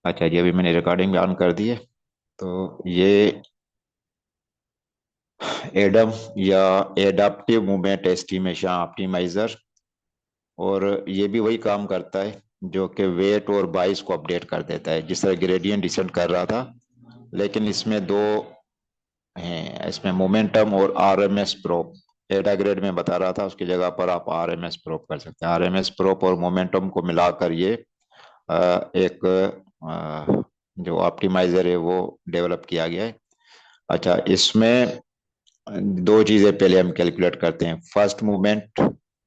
अच्छा जी, अभी मैंने रिकॉर्डिंग भी ऑन कर दी है। तो ये एडम या एडाप्टिव मूवमेंट एस्टिमेशन ऑप्टिमाइजर, और ये भी वही काम करता है जो कि वेट और बाइस को अपडेट कर देता है, जिस तरह ग्रेडियंट डिसेंट कर रहा था। लेकिन इसमें दो हैं, इसमें मोमेंटम और आरएमएस प्रोप। एडा ग्रेड में बता रहा था, उसकी जगह पर आप आरएमएस प्रोप कर सकते हैं। आरएमएस प्रोप और मोमेंटम को मिलाकर ये एक जो ऑप्टिमाइजर है वो डेवलप किया गया है। अच्छा, इसमें दो चीजें पहले हम कैलकुलेट करते हैं। फर्स्ट मूवमेंट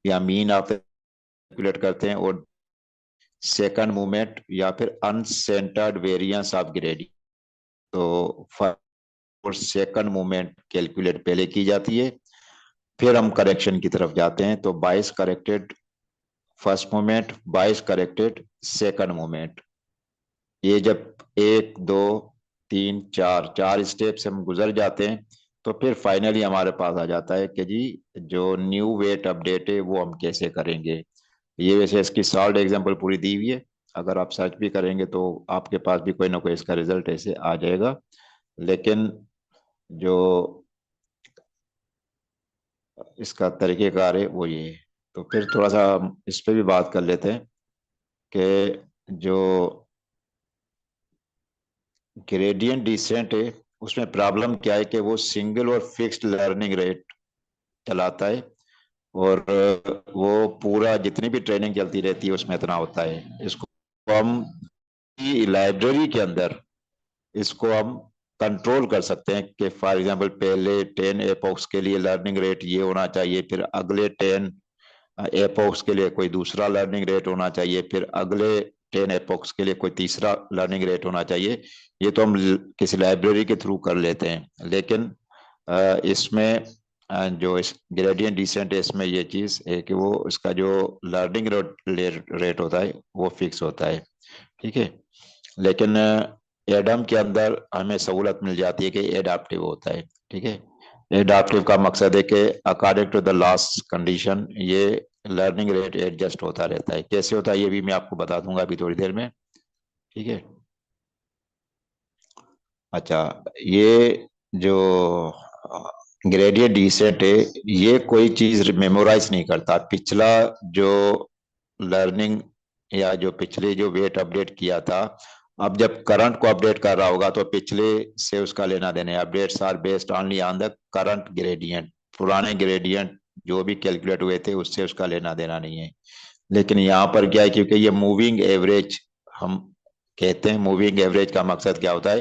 या मीन आप कैलकुलेट करते हैं, और सेकंड मूवमेंट या फिर अनसेंटर्ड वेरिएंस ऑफ ग्रेडियंट। तो फर्स्ट और सेकंड मूवमेंट कैलकुलेट पहले की जाती है, फिर हम करेक्शन की तरफ जाते हैं। तो 22 corrected first movement, 22 corrected second movement. ये जब एक दो तीन चार चार स्टेप से हम गुजर जाते हैं, तो फिर फाइनली हमारे पास आ जाता है कि जी जो न्यू वेट अपडेट है वो हम कैसे करेंगे। ये वैसे इसकी सॉल्व एग्जांपल पूरी दी हुई है। अगर आप सर्च भी करेंगे तो आपके पास भी कोई ना कोई इसका रिजल्ट ऐसे आ जाएगा। लेकिन जो इसका तरीकेकार है वो ये है। तो फिर थोड़ा सा हम इस पे भी बात कर लेते हैं कि जो ग्रेडियंट डिसेंट है उसमें प्रॉब्लम क्या है कि वो सिंगल और फिक्स्ड लर्निंग रेट चलाता है। और वो पूरा जितनी भी ट्रेनिंग चलती रहती है उसमें इतना होता है। इसको हम लाइब्रेरी के अंदर इसको हम कंट्रोल कर सकते हैं कि फॉर एग्जांपल पहले 10 एपॉक्स के लिए लर्निंग रेट ये होना चाहिए, फिर अगले 10 एपॉक्स के लिए कोई दूसरा लर्निंग रेट होना चाहिए, फिर अगले 10 एपॉक्स के लिए कोई तीसरा लर्निंग रेट होना चाहिए। ये तो हम किसी लाइब्रेरी के थ्रू कर लेते हैं। लेकिन इसमें जो इस ग्रेडियंट डिसेंट है इसमें ये चीज है कि वो इसका जो लर्निंग रेट होता है वो फिक्स होता है। ठीक है। लेकिन एडम के अंदर हमें सहूलत मिल जाती है कि एडाप्टिव होता है। ठीक है। एडाप्टिव का मकसद है कि according to the last condition ये लर्निंग रेट एडजस्ट होता रहता है। कैसे होता है ये भी मैं आपको बता दूंगा अभी थोड़ी देर में। ठीक है। अच्छा, ये जो ग्रेडियंट डिसेंट है ये कोई चीज मेमोराइज नहीं करता। पिछला जो लर्निंग या जो पिछले जो वेट अपडेट किया था, अब जब करंट को अपडेट कर रहा होगा तो पिछले से उसका लेना देना है। Updates are based only on the current gradient. पुराने ग्रेडियंट जो भी कैलकुलेट हुए थे उससे उसका लेना देना नहीं है। लेकिन यहाँ पर क्या है, क्योंकि ये मूविंग एवरेज हम कहते हैं। मूविंग एवरेज का मकसद क्या होता है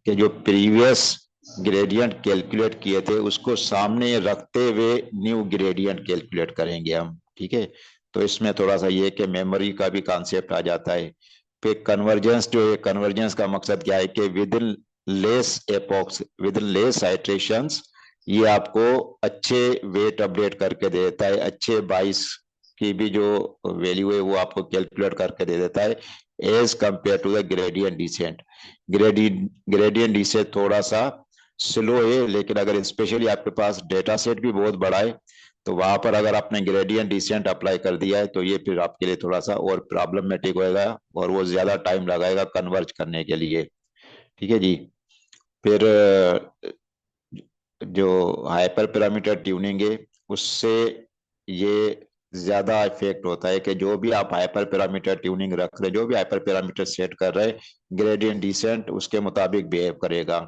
कि जो प्रीवियस ग्रेडियंट कैलकुलेट किए थे उसको सामने रखते हुए न्यू ग्रेडियंट कैलकुलेट करेंगे हम। ठीक है। तो इसमें थोड़ा सा ये कि मेमोरी का भी कॉन्सेप्ट आ जाता है। फिर कन्वर्जेंस जो है, कन्वर्जेंस का मकसद क्या है कि with in less epochs, with in less iterations ये आपको अच्छे वेट अपडेट करके दे देता है। अच्छे बाइस की भी जो वैल्यू है वो आपको कैलकुलेट करके दे देता है, as compare to the gradient descent. Gradient descent थोड़ा सा स्लो है, लेकिन अगर स्पेशली आपके पास डेटा सेट भी बहुत बड़ा है तो वहां पर अगर आपने ग्रेडियंट डिसेंट अप्लाई कर दिया है तो ये फिर आपके लिए थोड़ा सा और प्रॉब्लमेटिक होएगा, और वो ज्यादा टाइम लगाएगा कन्वर्ज करने के लिए। ठीक है जी। फिर जो हाइपर पैरामीटर ट्यूनिंग है उससे ये ज्यादा इफेक्ट होता है कि जो भी आप हाइपर पैरामीटर ट्यूनिंग रख रहे, जो भी हाइपर पैरामीटर सेट कर रहे, ग्रेडियंट डिसेंट उसके मुताबिक बिहेव करेगा।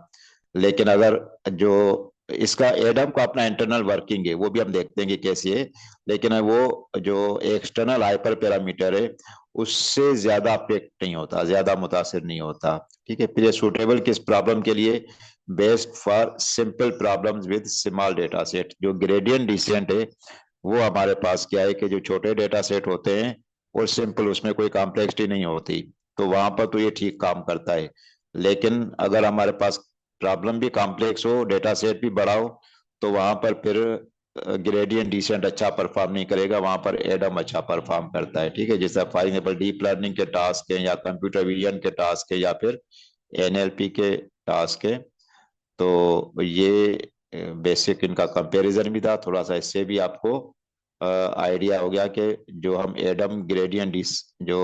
लेकिन अगर जो इसका एडम का अपना इंटरनल वर्किंग है वो भी हम देखते हैं कि कैसी है। लेकिन वो जो एक्सटर्नल हाइपर पैरामीटर है उससे ज्यादा अफेक्ट नहीं होता, ज्यादा मुतासिर नहीं होता। ठीक है। फिर ये सूटेबल किस प्रॉब्लम के लिए? Best for simple problems with small data set. जो ग्रेडियंट डिसेंट है वो हमारे पास क्या है कि जो छोटे डेटा सेट होते हैं और सिंपल, उसमें कोई कॉम्प्लेक्सिटी नहीं होती, तो वहां पर तो ये ठीक काम करता है। लेकिन अगर हमारे पास प्रॉब्लम भी कॉम्प्लेक्स हो, डेटा सेट भी बड़ा हो, तो वहां पर फिर ग्रेडियंट डिसेंट अच्छा परफॉर्म नहीं करेगा, वहां पर एडम अच्छा परफॉर्म करता है। ठीक है। जैसे फॉर एग्जाम्पल डीप लर्निंग के टास्क है, या कंप्यूटर विजन के टास्क है, या फिर एनएलपी के टास्क है। तो ये बेसिक इनका कंपैरिजन भी था थोड़ा सा। इससे भी आपको आइडिया हो गया कि जो हम एडम ग्रेडियंट जो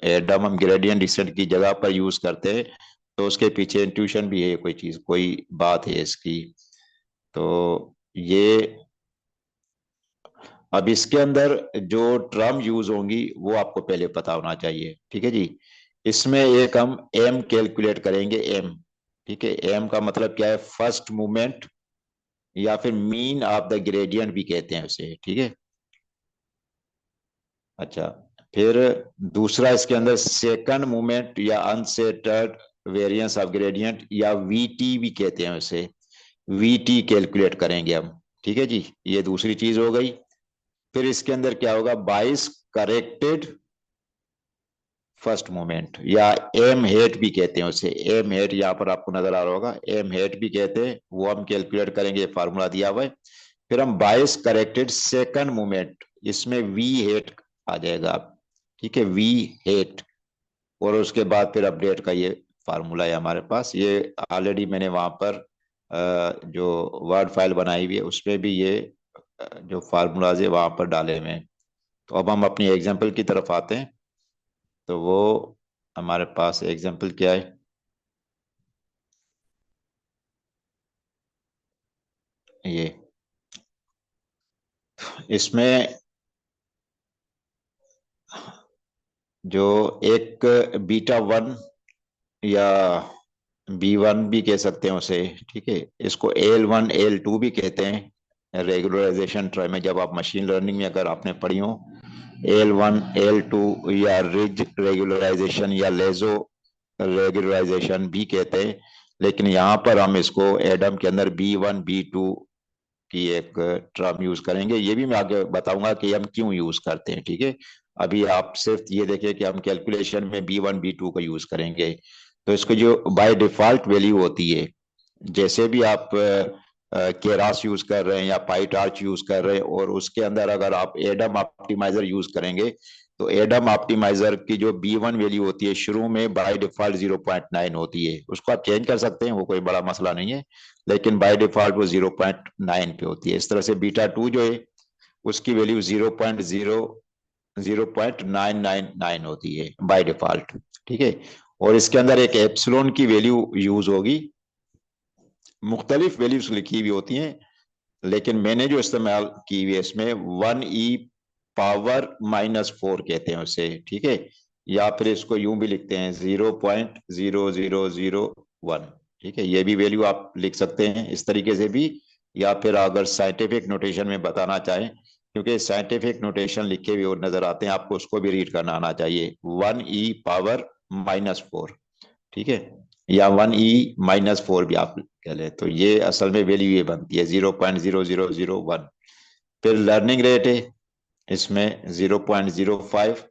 एडम हम ग्रेडियंट डिसेंट की जगह पर यूज करते हैं, तो उसके पीछे इंट्यूशन भी है, कोई चीज, कोई बात है इसकी। तो ये, अब इसके अंदर जो टर्म यूज होंगी वो आपको पहले पता होना चाहिए, ठीक है जी। इसमें एक हम एम कैलकुलेट करेंगे, एम, ठीक है। एम का मतलब क्या है? फर्स्ट मूवमेंट, या फिर मीन ऑफ द ग्रेडियंट भी कहते हैं उसे, ठीक है। अच्छा, फिर दूसरा इसके अंदर सेकंड मूवमेंट या अनसेटल्ड वेरिएंस ऑफ ग्रेडियंट, या वीटी भी कहते हैं उसे, वीटी कैलकुलेट करेंगे हम, ठीक है जी। ये दूसरी चीज हो गई। फिर इसके अंदर क्या होगा? बाइस करेक्टेड फर्स्ट मोमेंट, या एम हेट भी कहते हैं उसे, एम हेट यहाँ पर आपको नजर आ रहा होगा, एम हेट भी कहते हैं, वो हम कैलकुलेट करेंगे, फार्मूला दिया हुआ है। फिर हम बाइस करेक्टेड सेकंड मोमेंट, इसमें वी हेट आ जाएगा, ठीक है, वी हेट। और उसके बाद फिर अपडेट का ये फार्मूला है हमारे पास, ये ऑलरेडी मैंने वहां पर जो वर्ड फाइल बनाई हुई है उसमें भी ये जो फार्मूलाज है वहां पर डाले हुए हैं। तो अब हम अपनी एग्जाम्पल की तरफ आते हैं। तो वो हमारे पास एग्जाम्पल क्या है? ये, इसमें जो एक बीटा वन या बी वन भी कह सकते हैं उसे, ठीक है। इसको एल वन एल टू भी कहते हैं रेगुलराइजेशन ट्राई में, जब आप मशीन लर्निंग में अगर आपने पढ़ी हो, एल वन एल टू, या रिज रेगुलराइजेशन या लेजो रेगुलराइजेशन भी कहते हैं। लेकिन यहाँ पर हम इसको एडम के अंदर बी वन बी टू की एक टर्म यूज करेंगे, ये भी मैं आगे बताऊंगा कि हम क्यों यूज करते हैं, ठीक है। अभी आप सिर्फ ये देखिए कि हम कैलकुलेशन में बी वन बी टू का यूज करेंगे। तो इसको जो बाय डिफॉल्ट वैल्यू होती है, जैसे भी आप केरास यूज कर रहे हैं या पाईटार्च यूज कर रहे हैं, और उसके अंदर अगर आप एडम ऑप्टिमाइजर यूज करेंगे, तो एडम ऑप्टिमाइजर की जो बी वन वैल्यू होती है शुरू में बाय डिफॉल्ट 0.9 होती है, उसको आप चेंज कर सकते हैं, वो कोई बड़ा मसला नहीं है, लेकिन बाय डिफॉल्ट वो 0.9 पे होती है। इस तरह से बीटा टू जो है उसकी वैल्यू 0.999 होती है बाय डिफॉल्ट, ठीक है। और इसके अंदर एक एप्सिलॉन की वैल्यू यूज होगी, मुख्तलिफ वैल्यूज लिखी हुई होती हैं, लेकिन मैंने जो इस्तेमाल की हुई है इसमें 1e⁻⁻4 कहते हैं उसे, ठीक है। या फिर इसको यूं भी लिखते हैं 0.0001, ठीक है। ये भी वैल्यू आप लिख सकते हैं इस तरीके से भी, या फिर अगर साइंटिफिक नोटेशन में बताना चाहें, क्योंकि साइंटिफिक नोटेशन लिखे हुए नजर आते हैं आपको, उसको भी रीड करना आना चाहिए, 1e⁻⁻4, ठीक है, या 1e⁻4 भी आप कह लें, तो ये असल में वैल्यू ये बनती है 0.0001। फिर लर्निंग रेट है इसमें 0.05।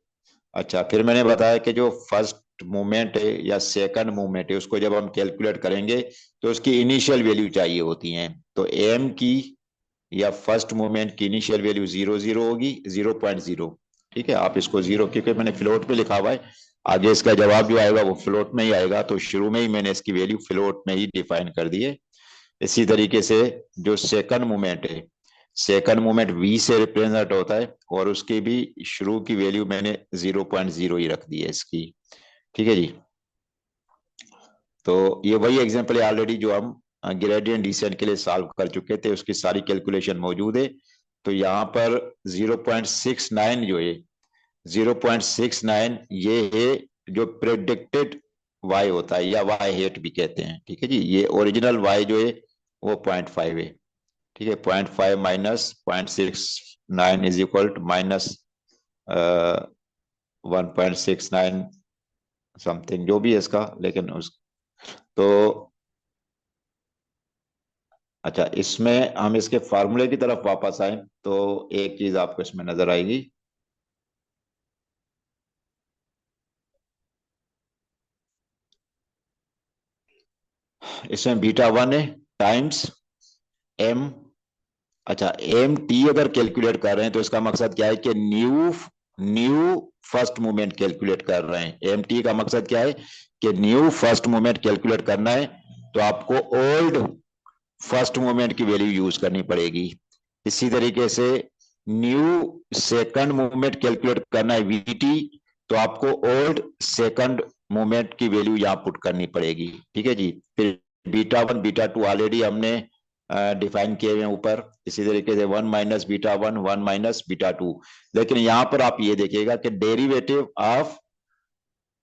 अच्छा, फिर मैंने बताया कि जो फर्स्ट मूवमेंट है या सेकंड मूवमेंट है उसको जब हम कैलकुलेट करेंगे तो उसकी इनिशियल वैल्यू चाहिए होती है। तो एम की या फर्स्ट मूवमेंट की इनिशियल वैल्यू 00 होगी, 0.0, ठीक है। आप इसको जीरो, क्योंकि मैंने फ्लोट पे लिखा हुआ है, आगे इसका जवाब जो आएगा वो फ्लोट में ही आएगा, तो शुरू में ही मैंने इसकी वैल्यू फ्लोट में ही डिफाइन कर दी है। इसी तरीके से जो सेकंड मूवमेंट है, सेकंड मूवमेंट वी से रिप्रेजेंट होता है, और उसकी भी शुरू की वैल्यू मैंने 0.0 ही रख दी है इसकी, ठीक है जी। तो ये वही एग्जांपल है ऑलरेडी जो हम ग्रेडियंट डिसेंट के लिए सॉल्व कर चुके थे, उसकी सारी कैलकुलेशन मौजूद है। तो यहाँ पर 0.69 जो है, 0.69 ये है जो प्रेडिक्टेड वाई होता है, या वाई हेट भी कहते हैं, ठीक है जी। ये ओरिजिनल वाई जो है वो 0.5 है, ठीक है। 0.5 minus 0.69 is equal to minus 1.69 something, जो भी है इसका, लेकिन उस, तो अच्छा, इसमें हम इसके फार्मूले की तरफ वापस आए तो एक चीज आपको इसमें नजर आएगी। इसमें बीटा वन है टाइम्स एम। अच्छा, एम टी अगर कैलकुलेट कर रहे हैं तो इसका मकसद क्या है कि new new first movement calculate कर रहे हैं। एम टी का मकसद क्या है कि न्यू फर्स्ट मूवमेंट कैलकुलेट करना है, तो आपको ओल्ड फर्स्ट मूवमेंट की वैल्यू यूज करनी पड़ेगी। इसी तरीके से न्यू सेकंड मूवमेंट कैलकुलेट करना है वीटी, तो आपको ओल्ड सेकंड मूवमेंट की वैल्यू यहाँ पुट करनी पड़ेगी। ठीक है जी। फिर beta one beta two already हमने डिफाइन किए हुए हैं ऊपर, इसी तरीके से one minus beta one, one minus beta two. लेकिन यहाँ पर आप ये देखिएगा कि डेरिवेटिव ऑफ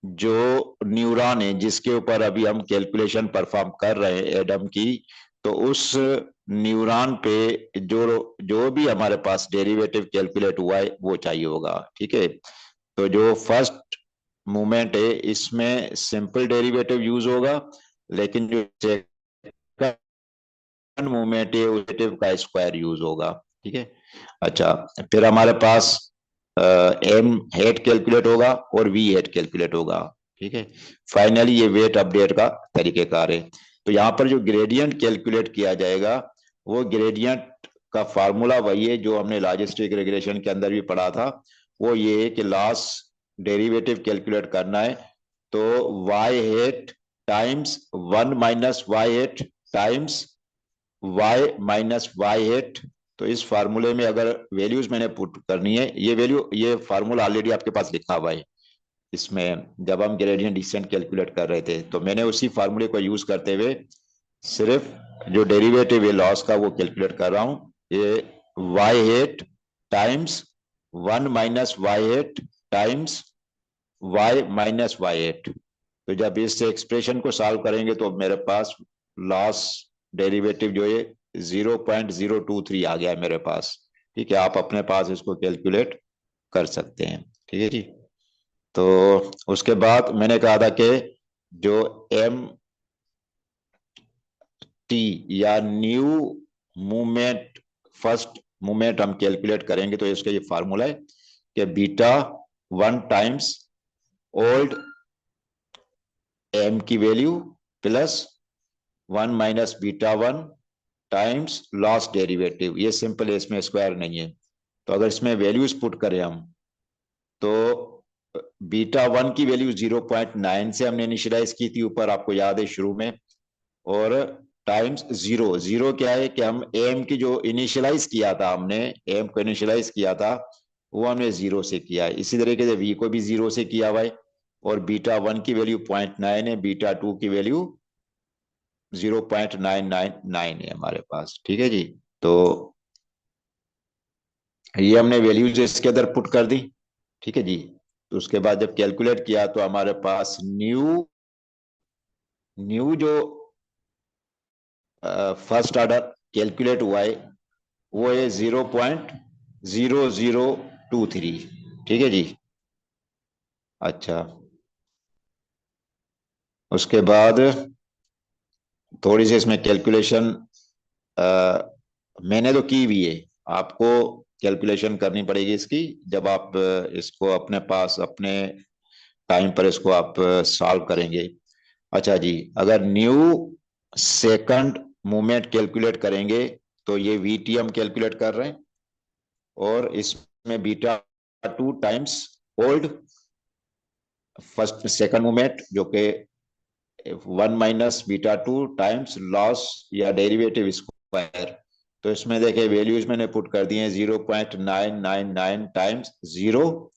जो न्यूरॉन है जिसके ऊपर अभी हम कैलकुलेशन परफॉर्म कर रहे हैं एडम की, तो उस न्यूरॉन पे जो जो भी हमारे पास डेरिवेटिव कैलकुलेट हुआ है वो चाहिए होगा। ठीक है। तो जो फर्स्ट मूवमेंट है इसमें सिंपल डेरिवेटिव यूज होगा, लेकिन जो सेकंड मूवमेंट है उस डेरिवेटिव का स्क्वायर यूज होगा। ठीक है। अच्छा, फिर हमारे पास एम हेड कैलकुलेट होगा और वी हेड कैलकुलेट होगा। ठीक है। फाइनली ये वेट अपडेट का तरीकेकार है। तो यहाँ पर जो ग्रेडियंट कैलकुलेट किया जाएगा वो ग्रेडियंट का फार्मूला वही है जो हमने लॉजिस्टिक रेगुलेशन के अंदर भी पढ़ा था। वो ये है कि लॉस डेरिवेटिव कैलकुलेट करना है, तो y hat times one minus y hat times y minus y hat. तो इस फार्मूले में अगर वैल्यूज मैंने पुट करनी है, ये वैल्यू ये फार्मूला ऑलरेडी आपके पास लिखा हुआ है इसमें, जब हम ग्रेडियंट डिसेंट कैलकुलेट कर रहे थे तो मैंने उसी फार्मूले को यूज करते हुए सिर्फ जो डेरिवेटिव है लॉस का वो कैलकुलेट कर रहा हूं। ये y hat times one minus y hat times y minus y hat. तो जब इस एक्सप्रेशन को सॉल्व करेंगे तो मेरे पास लॉस डेरिवेटिव जो है 0.023 आ गया है मेरे पास। ठीक है, आप अपने पास इसको कैलकुलेट कर सकते हैं। ठीक है जी। तो उसके बाद मैंने कहा था कि जो एम टी या न्यू मूवमेंट फर्स्ट मूवमेंट हम कैलकुलेट करेंगे तो इसका ये फार्मूला है कि beta one times old M की value plus one minus beta one times loss derivative. ये सिंपल है, इसमें स्क्वायर नहीं है। तो अगर इसमें वैल्यूज पुट करें हम, तो बीटा वन की वैल्यू 0.9 से हमने इनिशियलाइज की थी ऊपर, आपको याद है शुरू में, और टाइम्स जीरो। जीरो क्या है कि हम एम की जो इनिशियलाइज किया था, हमने एम को इनिशियलाइज किया था वो हमने जीरो से किया है। इसी तरीके से वी को भी जीरो से किया हुआ है, और बीटा वन की वैल्यू 0.9 है, बीटा टू की वैल्यू 0.999 है हमारे पास। ठीक है जी। तो ये हमने वैल्यूज इसके अंदर पुट कर दी। ठीक है जी। तो उसके बाद जब कैलकुलेट किया तो हमारे पास न्यू न्यू जो फर्स्ट ऑर्डर कैलकुलेट हुआ है वो है 0.0023। ठीक है जी। अच्छा, उसके बाद थोड़ी सी इसमें कैलकुलेशन मैंने तो की हुई है, आपको कैलकुलेशन करनी पड़ेगी इसकी जब आप इसको अपने पास अपने टाइम पर इसको आप सॉल्व करेंगे। अच्छा जी, अगर न्यू सेकंड मूवमेंट कैलकुलेट करेंगे तो ये वीटी हम कैलकुलेट कर रहे हैं, और इसमें beta two times old first second movement जो कि one minus beta two times loss या डेरिवेटिव स्क्वायर। तो इसमें देखिए वैल्यूज मैंने पुट कर दिए 0.999 टाइम्स जीरो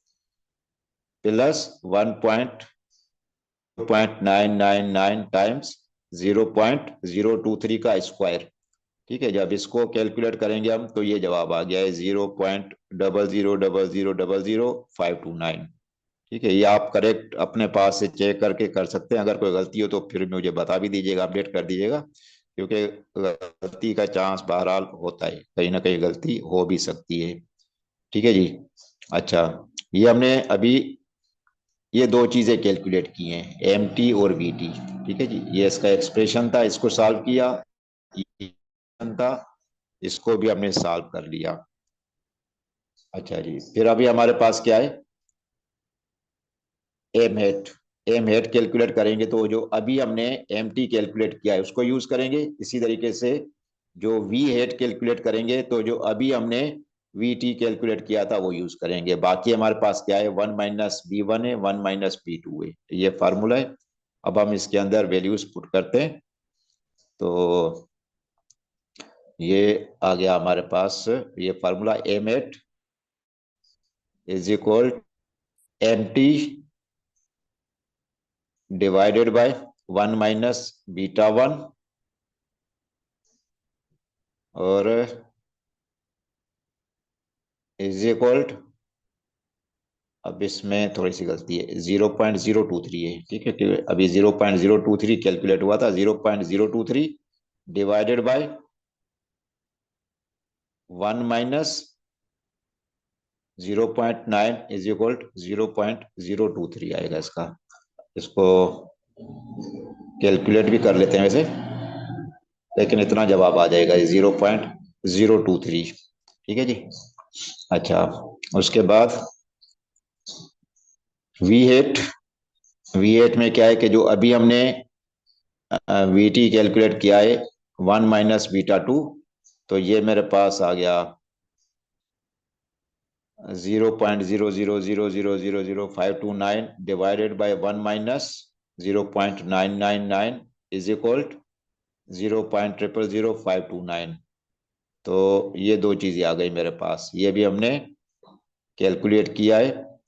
प्लस 1.999 टाइम्स 0.023 का स्क्वायर। ठीक है, जब इसको कैलकुलेट करेंगे हम तो ये जवाब आ गया है 0.00000529। ठीक है, ये आप करेक्ट अपने पास से चेक करके कर सकते हैं। अगर कोई गलती हो तो फिर मुझे बता भी दीजिएगा, अपडेट कर दीजिएगा, क्योंकि गलती का चांस बहरहाल होता है, कहीं ना कहीं गलती हो भी सकती है। ठीक है जी। अच्छा, ये हमने अभी ये दो चीजें कैलकुलेट की हैं, एम टी और वी टी। ठीक है जी, ये इसका एक्सप्रेशन था, इसको सॉल्व किया, ये था, इसको भी हमने सॉल्व कर लिया। अच्छा जी, फिर अभी हमारे पास क्या है, M hat. M hat calculate करेंगे तो जो अभी हमने एम टी कैलकुलेट किया है उसको यूज करेंगे। इसी तरीके से जो वी हेड कैलकुलेट करेंगे तो जो अभी हमने वी टी कैलकुलेट किया था वो यूज करेंगे। बाकी हमारे पास क्या है, वन माइनस बी वन है, वन माइनस बी टू है, ये फार्मूला है। अब हम इसके अंदर वैल्यूज पुट करते हैं, तो ये आ गया हमारे पास ये formula, M hat is equal M T divided by 1 - β1 और इज इक्वल, अब इसमें थोड़ी सी गलती है, 0.023 है, ठीक है, कि अभी 0.023 कैलकुलेट हुआ था, 0.023 डिवाइडेड बाय 1 - 0.9 इज इक्वल 0.023 आएगा इसका। इसको कैलकुलेट भी कर लेते हैं वैसे, लेकिन इतना जवाब आ जाएगा 0.023, ठीक है जी। अच्छा, उसके बाद V8, V8 में क्या है कि जो अभी हमने VT कैलकुलेट किया है 1 - β2, तो ये मेरे पास आ गया 0.000000529 डिवाइडेड बाय 1 - 0.999 इज इक्वल 0.0000529। तो ये दो चीजें आ गई मेरे पास, ये भी हमने कैलकुलेट किया है,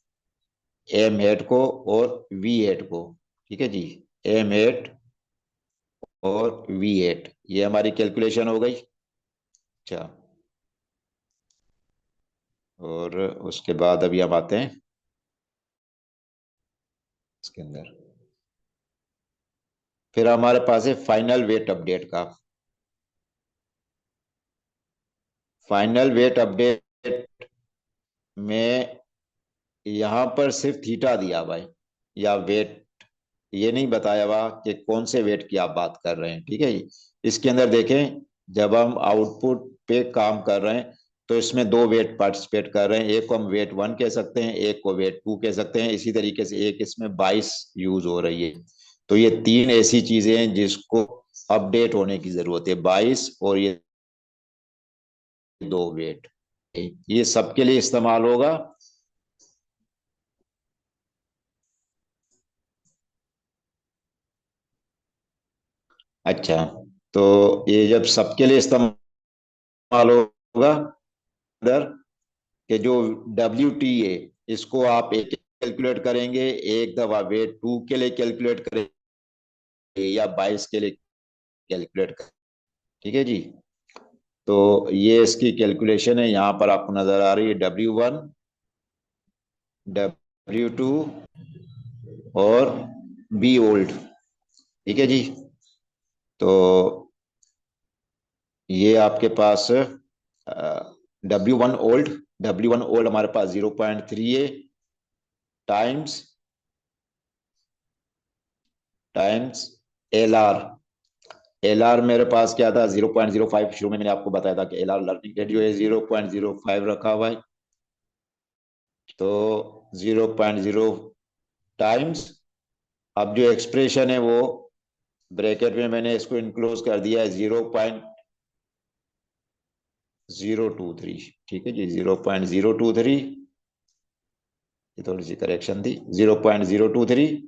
एम हेड को और वी हेड को, ठीक है जी। एम हेड और वी हेड, ये हमारी कैलकुलेशन हो गई। अच्छा, और उसके बाद अभी हम आते हैं इसके अंदर, फिर हमारे पास है फाइनल वेट अपडेट का। फाइनल वेट अपडेट में यहाँ पर सिर्फ थीटा दिया हुआ है, या वेट, ये नहीं बताया हुआ कि कौन से वेट की आप बात कर रहे हैं, ठीक है जी। इसके अंदर देखें, जब हम आउटपुट पे काम कर रहे हैं तो इसमें दो वेट पार्टिसिपेट कर रहे हैं, एक को हम वेट 1 कह सकते हैं, एक को वेट 2 कह सकते हैं, इसी तरीके से एक इसमें 22 यूज हो रही है। तो ये तीन ऐसी चीजें हैं जिसको अपडेट होने की जरूरत है, 22 और ये दो वेट, ये सबके लिए इस्तेमाल होगा। अच्छा, तो ये जब सबके लिए इस्तेमाल होगा, इधर के जो WT है, इसको आप एक कैलकुलेट करेंगे, एक दफा वेट 2 के लिए कैलकुलेट करेंगे, या 22 के लिए कैलकुलेट करेंगे, ठीक है जी। तो ये इसकी कैलकुलेशन है, यहाँ पर आपको नजर आ रही है W1, W2 और बी ओल्ड, ठीक है जी। तो ये आपके पास W1 ओल्ड हमारे पास 0.3 है, टाइम्स टाइम्स एल आर मेरे पास क्या था, 0.05, शुरू में मैंने आपको बताया था कि एल आर लर्निंग रेट जो है 0.05 रखा हुआ है। तो 0.0 टाइम्स, अब जो एक्सप्रेशन है वो ब्रैकेट में मैंने इसको इनक्लोज कर दिया है 0.023, ठीक है जी, 0.023, ये थोड़ी सी करेक्शन थी, 0.023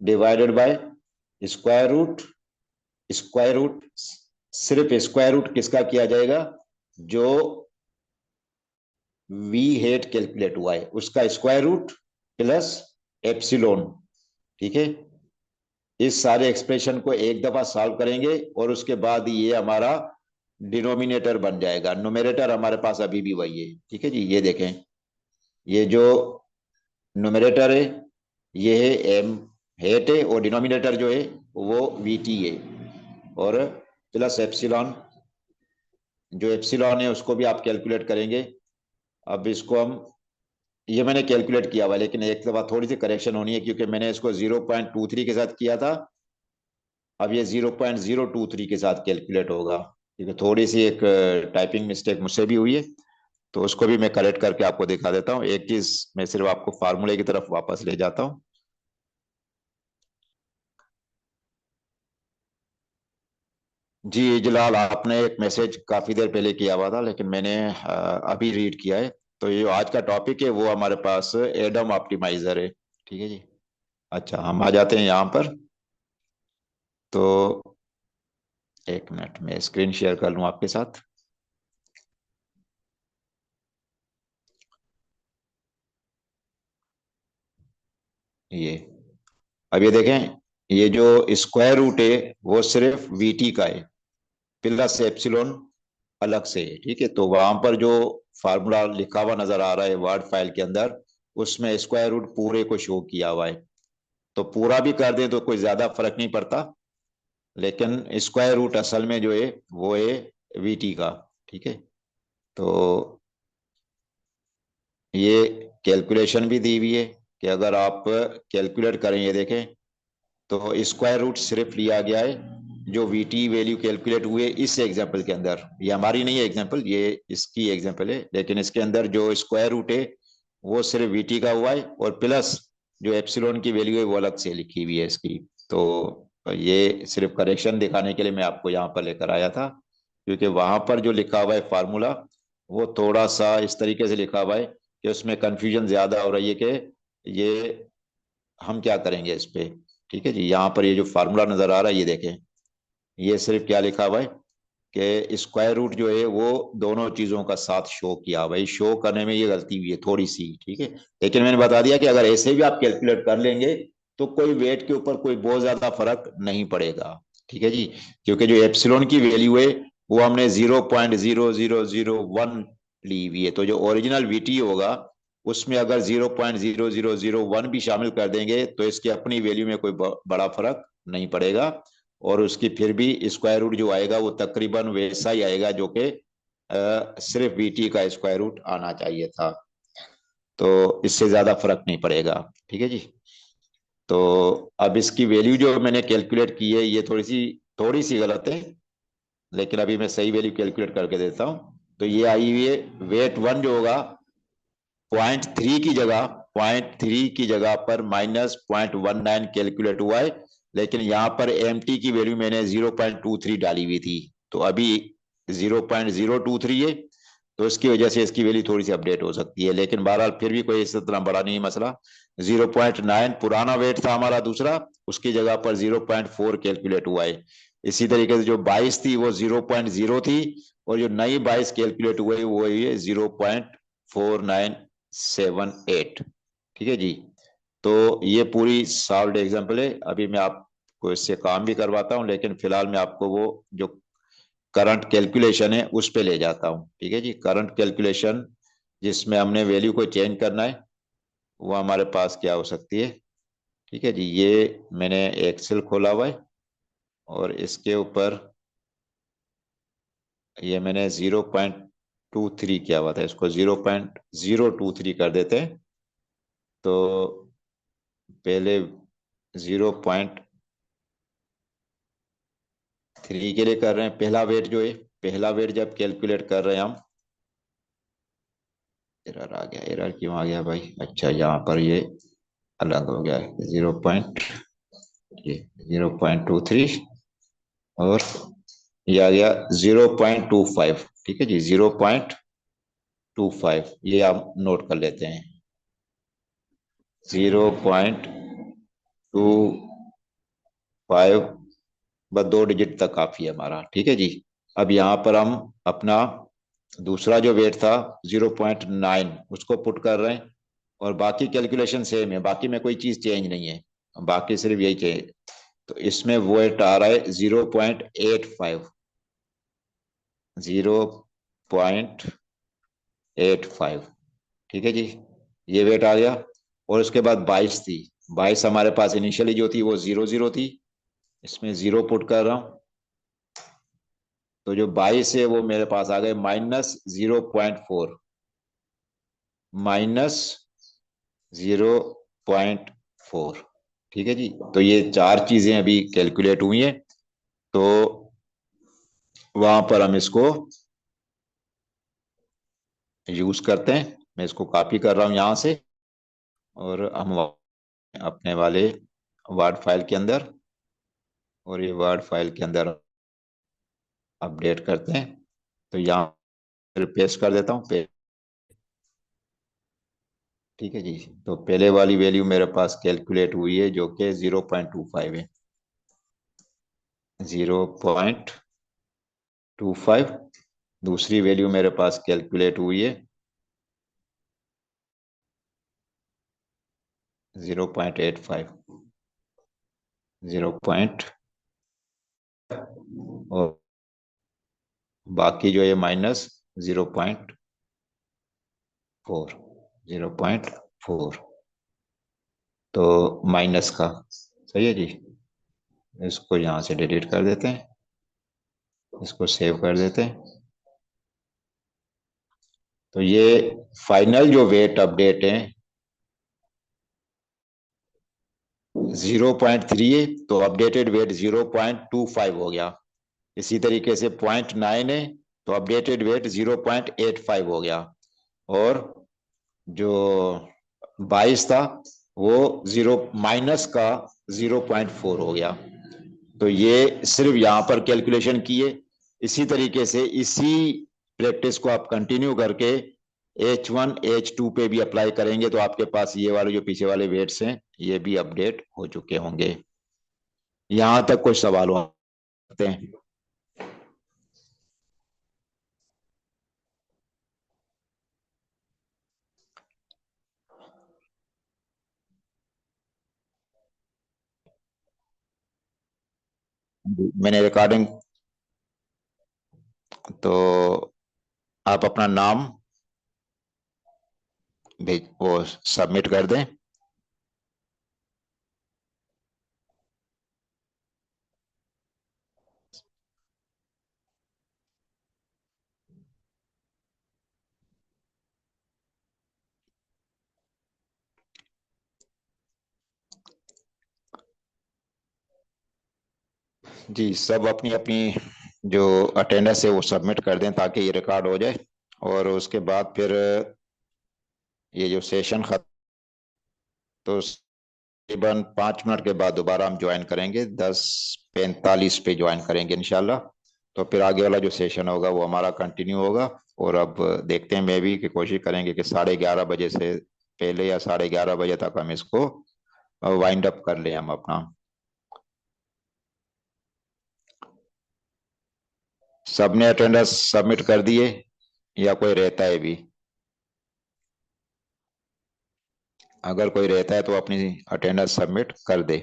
divided by square root, square root सिर्फ स्क्वायर रूट किसका किया जाएगा, जो वी हेट कैलकुलेट हुआ है उसका स्क्वायर रूट प्लस एप्सिलोन, ठीक है। इस सारे एक्सप्रेशन को एक दफा सॉल्व करेंगे और उसके बाद ये हमारा डिनोमिनेटर बन जाएगा, न्यूमरेटर हमारे पास अभी भी वही है, ठीक है जी। ये देखें, ये जो न्यूमरेटर है ये है एम हेट है, और डिनोमिनेटर जो है वो वी टी है, और प्लस एप्सिलॉन, जो एप्सिलॉन है उसको भी आप कैलकुलेट करेंगे। अब इसको हम, ये मैंने कैलकुलेट किया हुआ, लेकिन एक दफा थोड़ी सी करेक्शन होनी है, क्योंकि मैंने इसको 0.23 के साथ किया था, अब ये 0.023 के साथ कैलकुलेट होगा, क्योंकि थोड़ी सी एक टाइपिंग मिस्टेक मुझसे भी हुई है। तो उसको भी मैं करेक्ट करके आपको दिखा देता हूँ, एक चीज मैं सिर्फ आपको फार्मूले की तरफ वापस ले जाता हूँ। जी जलाल, आपने एक मैसेज काफी देर पहले किया हुआ था, लेकिन मैंने अभी रीड किया है। तो ये आज का टॉपिक है वो हमारे पास एडम ऑप्टिमाइजर है, ठीक है जी। अच्छा, हम आ जाते हैं यहाँ पर। तो एक मिनट में स्क्रीन शेयर कर लूँ आपके साथ। ये, अब ये देखें, ये जो स्क्वायर रूट है वो सिर्फ वीटी का है, प्लस एप्सिलॉन अलग से है। ठीक है, तो वहां पर जो फार्मूला लिखा हुआ नजर आ रहा है वर्ड फाइल के अंदर, उसमें स्क्वायर रूट पूरे को शो किया हुआ है। तो पूरा भी कर दें तो कोई ज्यादा फर्क नहीं पड़ता, लेकिन स्क्वायर रूट असल में जो है वो है वीटी का। ठीक है, तो ये कैलकुलेशन भी दी हुई है कि अगर आप कैलकुलेट करें, ये देखें, तो स्क्वायर रूट सिर्फ लिया गया है जो वीटी वैल्यू कैलकुलेट हुए इस एग्जांपल के अंदर। ये हमारी नहीं है एग्जांपल, ये इसकी एग्जांपल है, लेकिन इसके अंदर जो स्क्वायर रूट है वो सिर्फ वीटी का हुआ है, और प्लस जो एप्सिलॉन की वैल्यू है वो अलग से लिखी हुई है इसकी। तो ये सिर्फ करेक्शन दिखाने के लिए मैं आपको यहाँ पर लेकर आया था, क्योंकि वहां पर जो लिखा हुआ है फार्मूला वो थोड़ा सा इस तरीके से लिखा हुआ है कि उसमें कंफ्यूजन ज्यादा हो रही है कि ये हम क्या करेंगे इस पे। ठीक है जी, यहाँ पर ये जो फार्मूला नजर आ रहा है ये देखें, ये सिर्फ क्या लिखा हुआ है कि स्क्वायर रूट जो है वो दोनों चीजों का साथ शो किया हुआ है। शो करने में ये गलती हुई है थोड़ी सी। ठीक है, लेकिन मैंने बता दिया कि अगर ऐसे भी आप कैलकुलेट कर लेंगे तो कोई वेट के ऊपर कोई बहुत ज्यादा फर्क नहीं पड़ेगा। ठीक है जी, क्योंकि जो एप्सिलॉन की वैल्यू है वो हमने 0.0001 ली हुई है, तो जो ओरिजिनल वीटी होगा उसमें अगर 0.0001 भी शामिल कर देंगे तो इसकी अपनी वैल्यू में कोई बड़ा फर्क नहीं पड़ेगा, और उसकी फिर भी स्क्वायर रूट जो आएगा वो तकरीबन वैसा ही आएगा जो कि सिर्फ वीटी का स्क्वायर रूट आना चाहिए था। तो इससे ज्यादा फर्क नहीं पड़ेगा। ठीक है जी, तो अब इसकी वैल्यू जो मैंने कैलकुलेट की है ये थोड़ी सी गलत है, लेकिन अभी मैं सही वैल्यू कैलकुलेट करके देता हूँ। तो ये आई हुई है, वेट वन जो होगा 0.3 की जगह पर -0.19 कैलकुलेट हुआ है, लेकिन यहाँ पर एम टी की वैल्यू मैंने 0.23 डाली हुई थी, तो अभी 0.023 है, तो इसकी वजह से इसकी वैल्यू थोड़ी सी अपडेट हो सकती है, लेकिन बहरहाल फिर भी कोई इस तरह बड़ा नहीं है मसला। 0.9 पुराना वेट था हमारा दूसरा, उसकी जगह पर 0.4 कैलकुलेट हुआ है। इसी तरीके से जो 22 थी वो 0.0 थी, और जो नई 22 कैलकुलेट हुई वो है 0.4978। ठीक है जी, तो ये पूरी सॉल्व्ड एग्जांपल है। अभी मैं आपको इससे काम भी करवाता हूँ, लेकिन फिलहाल मैं आपको वो जो करंट कैलकुलेशन है उस पे ले जाता हूँ। ठीक है जी, करंट कैलकुलेशन जिसमें हमने वैल्यू को चेंज करना है वो हमारे पास क्या हो सकती है। ठीक है जी, ये मैंने एक्सेल खोला हुआ है, और इसके ऊपर ये मैंने 0.23 किया हुआ था, इसको 0.023 कर देते हैं। तो पहले 0.3 के लिए कर रहे हैं, पहला वेट जो है, पहला वेट जब कैलकुलेट कर रहे हैं हम, एरर आ गया, एरर क्यों आ गया भाई, अच्छा यहाँ पर ये अलग हो गया है, 0.23, और ये आ गया 0.25। ठीक है जी, 0.25 ये आप नोट कर लेते हैं, 0.25, बस 2 डिजिट तक काफी है हमारा। ठीक है जी, अब यहाँ पर हम अपना दूसरा जो वेट था 0.9 उसको पुट कर रहे हैं, और बाकी कैलकुलेशन सेम है, बाकी में कोई चीज चेंज नहीं है, बाकी सिर्फ यही चेंज। तो इसमें वेट आ रहा है 0.85, 0.85। ठीक है जी, ये वेट आ गया, और उसके बाद 22 थी, 22 हमारे पास इनिशियली जो थी वो 00 थी, इसमें 0 पुट कर रहा हूँ, तो जो 22 है वो मेरे पास आ गए -0.4, -0.4। ठीक है जी, तो ये चार चीजें अभी कैलकुलेट हुई हैं, तो वहां पर हम इसको यूज करते हैं। मैं इसको कॉपी कर रहा हूं यहां से, और हम अपने वाले वर्ड फाइल के अंदर, और ये वर्ड फाइल के अंदर अपडेट करते हैं। तो यहाँ पेस्ट कर देता हूँ पे। ठीक है जी, तो पहले वाली वैल्यू मेरे पास कैलकुलेट हुई है जो कि 0.25 है, 0.25। दूसरी वैल्यू मेरे पास कैलकुलेट हुई है 0.85। 0. और बाकी जो है -0.4, 0.4, तो माइनस का। सही है जी। इसको यहां से डिलीट कर देते हैं, इसको सेव कर देते हैं। तो ये फाइनल जो वेट अपडेट है 0.3 है, तो अपडेटेड वेट 0.25 हो गया। इसी तरीके से 0.9 है, तो अपडेटेड वेट 0.85 हो गया। और जो 22 था वो जीरो माइनस का 0.4 हो गया। तो ये सिर्फ यहां पर कैलकुलेशन किए। इसी तरीके से इसी प्रैक्टिस को आप कंटिन्यू करके H1 H2 पे भी अप्लाई करेंगे, तो आपके पास ये वाले जो पीछे वाले वेट्स हैं ये भी अपडेट हो चुके होंगे। यहां तक कुछ सवाल होते हैं? मैंने रिकॉर्डिंग, तो आप अपना नाम भेज वो सबमिट कर दें। जी, सब अपनी अपनी जो अटेंडेंस है वो सबमिट कर दें ताकि ये रिकॉर्ड हो जाए। और उसके बाद फिर ये जो सेशन खत्म, तो तकरीबन 5 मिनट के बाद दोबारा हम ज्वाइन करेंगे, 10:45 पे ज्वाइन करेंगे इंशाल्लाह। तो फिर आगे वाला जो सेशन होगा वो हमारा कंटिन्यू होगा। और अब देखते हैं, मैं भी कि कोशिश करेंगे कि 11:30 बजे से पहले या 11:30 बजे तक हम इसको वाइंड अप कर लें हम अपना। सबने अटेंडेंस सबमिट कर दिए या कोई रहता है भी? अगर कोई रहता है तो अपनी अटेंडेंस सबमिट कर दे।